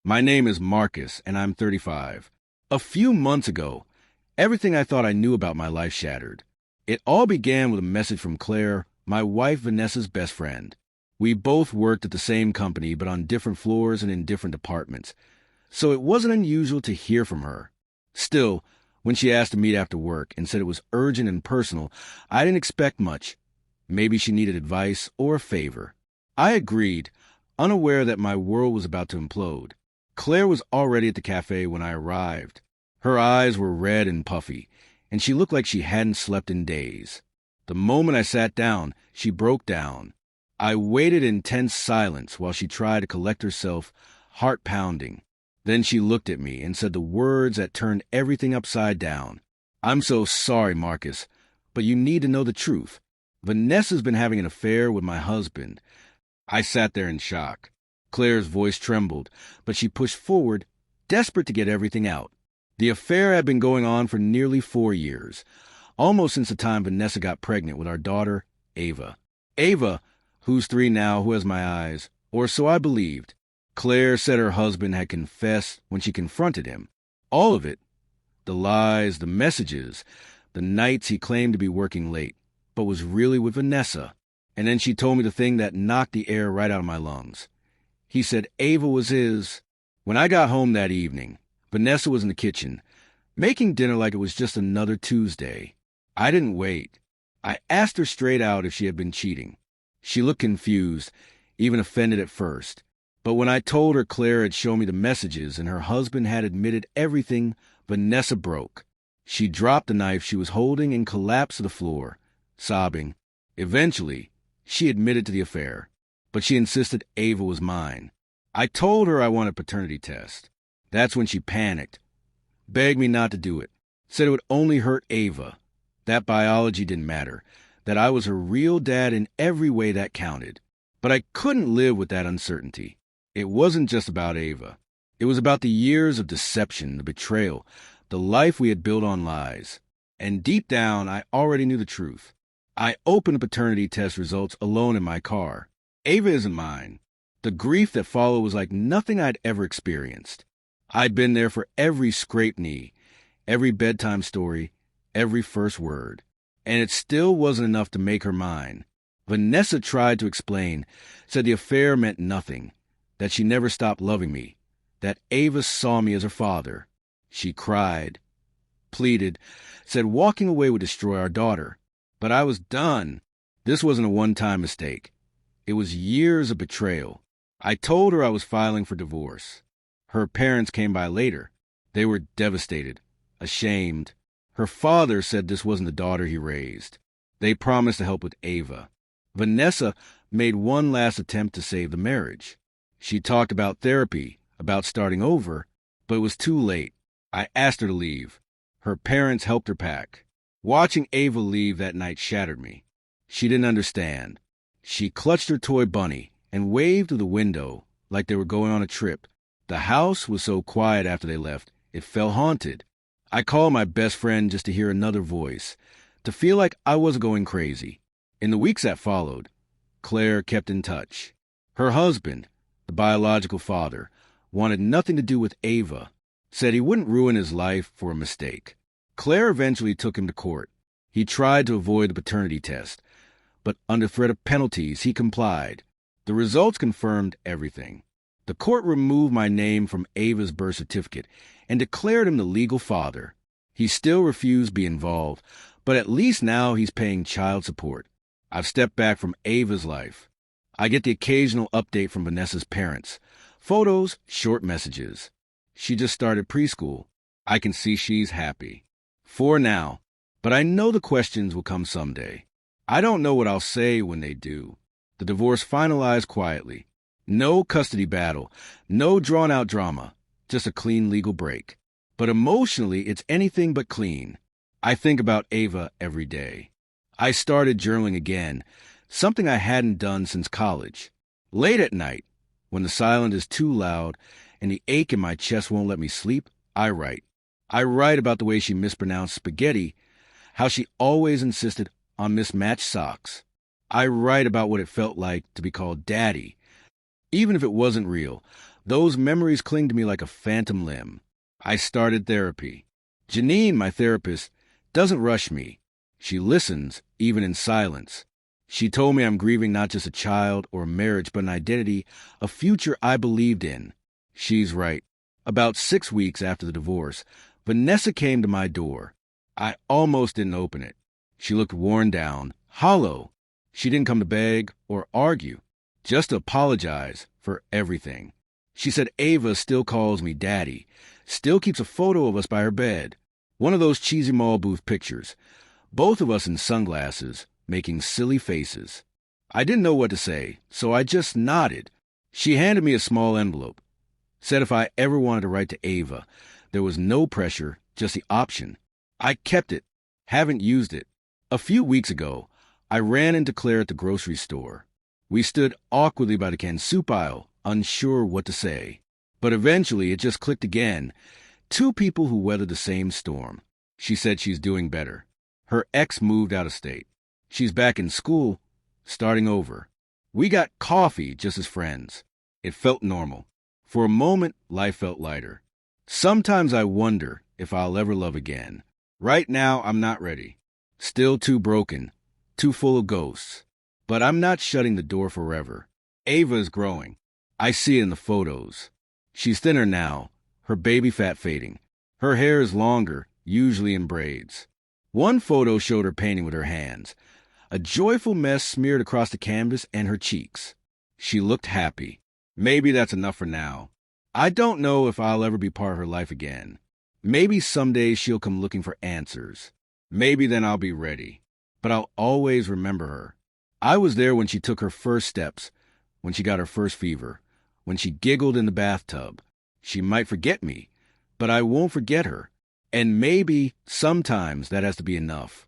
My name is Marcus, and I'm 35. A few months ago, everything I thought I knew about my life shattered. It all began with a message from Claire, my wife Vanessa's best friend. We both worked at the same company, but on different floors and in different departments, so it wasn't unusual to hear from her. Still, when she asked to meet after work and said it was urgent and personal, I didn't expect much. Maybe she needed advice or a favor. I agreed, unaware that my world was about to implode. Claire was already at the cafe when I arrived. Her eyes were red and puffy, and she looked like she hadn't slept in days. The moment I sat down, she broke down. I waited in tense silence while she tried to collect herself, heart pounding. Then she looked at me and said the words that turned everything upside down. "I'm so sorry, Marcus, but you need to know the truth. Vanessa's been having an affair with my husband." I sat there in shock. Claire's voice trembled, but she pushed forward, desperate to get everything out. The affair had been going on for nearly 4 years, almost since the time Vanessa got pregnant with our daughter, Ava. Ava, who's 3 now, who has my eyes, or so I believed. Claire said her husband had confessed when she confronted him. All of it. The lies, the messages, the nights he claimed to be working late, but was really with Vanessa. And then she told me the thing that knocked the air right out of my lungs. He said Ava was his. When I got home that evening, Vanessa was in the kitchen, making dinner like it was just another Tuesday. I didn't wait. I asked her straight out if she had been cheating. She looked confused, even offended at first. But when I told her Claire had shown me the messages and her husband had admitted everything, Vanessa broke. She dropped the knife she was holding and collapsed to the floor, sobbing. Eventually, she admitted to the affair, but she insisted Ava was mine. I told her I wanted a paternity test. That's when she panicked, begged me not to do it, said it would only hurt Ava, that biology didn't matter, that I was her real dad in every way that counted. But I couldn't live with that uncertainty. It wasn't just about Ava. It was about the years of deception, the betrayal, the life we had built on lies. And deep down, I already knew the truth. I opened the paternity test results alone in my car. Ava isn't mine. The grief that followed was like nothing I'd ever experienced. I'd been there for every scraped knee, every bedtime story, every first word. And it still wasn't enough to make her mine. Vanessa tried to explain, said the affair meant nothing, that she never stopped loving me, that Ava saw me as her father. She cried, pleaded, said walking away would destroy our daughter. But I was done. This wasn't a one-time mistake. It was years of betrayal. I told her I was filing for divorce. Her parents came by later. They were devastated, ashamed. Her father said this wasn't the daughter he raised. They promised to help with Ava. Vanessa made one last attempt to save the marriage. She talked about therapy, about starting over, but it was too late. I asked her to leave. Her parents helped her pack. Watching Ava leave that night shattered me. She didn't understand. She clutched her toy bunny and waved through the window like they were going on a trip. The house was so quiet after they left, it felt haunted. I called my best friend just to hear another voice, to feel like I wasn't going crazy. In the weeks that followed, Claire kept in touch. Her husband, the biological father, wanted nothing to do with Ava, said he wouldn't ruin his life for a mistake. Claire eventually took him to court. He tried to avoid the paternity test, but under threat of penalties, he complied. The results confirmed everything. The court removed my name from Ava's birth certificate and declared him the legal father. He still refused to be involved, but at least now he's paying child support. I've stepped back from Ava's life. I get the occasional update from Vanessa's parents. Photos, short messages. She just started preschool. I can see she's happy. For now. But I know the questions will come someday. I don't know what I'll say when they do. The divorce finalized quietly. No custody battle. No drawn-out drama. Just a clean legal break. But emotionally, it's anything but clean. I think about Ava every day. I started journaling again, something I hadn't done since college. Late at night, when the silence is too loud and the ache in my chest won't let me sleep, I write. I write about the way she mispronounced spaghetti, how she always insisted on mismatched socks. I write about what it felt like to be called daddy, even if it wasn't real, Those memories cling to me like a phantom limb. I started therapy. Janine, my therapist, doesn't rush me. She listens, even in silence. She told me I'm grieving not just a child or a marriage, but an identity, a future I believed in. She's right. About 6 weeks after the divorce, Vanessa came to my door. I almost didn't open it. She looked worn down, hollow. She didn't come to beg or argue, just to apologize for everything. She said Ava still calls me daddy, still keeps a photo of us by her bed. One of those cheesy mall booth pictures. Both of us in sunglasses, making silly faces. I didn't know what to say, so I just nodded. She handed me a small envelope. Said if I ever wanted to write to Ava, there was no pressure, just the option. I kept it. Haven't used it. A few weeks ago, I ran into Claire at the grocery store. We stood awkwardly by the canned soup aisle, unsure what to say. But eventually it just clicked again. Two people who weathered the same storm. She said she's doing better. Her ex moved out of state. She's back in school, starting over. We got coffee just as friends. It felt normal. For a moment, life felt lighter. Sometimes I wonder if I'll ever love again. Right now, I'm not ready. Still too broken, too full of ghosts. But I'm not shutting the door forever. Ava is growing. I see it in the photos. She's thinner now, her baby fat fading. Her hair is longer, usually in braids. One photo showed her painting with her hands, a joyful mess smeared across the canvas and her cheeks. She looked happy. Maybe that's enough for now. I don't know if I'll ever be part of her life again. Maybe someday she'll come looking for answers. Maybe then I'll be ready. But I'll always remember her. I was there when she took her first steps, when she got her first fever, when she giggled in the bathtub. She might forget me, but I won't forget her. And maybe sometimes that has to be enough.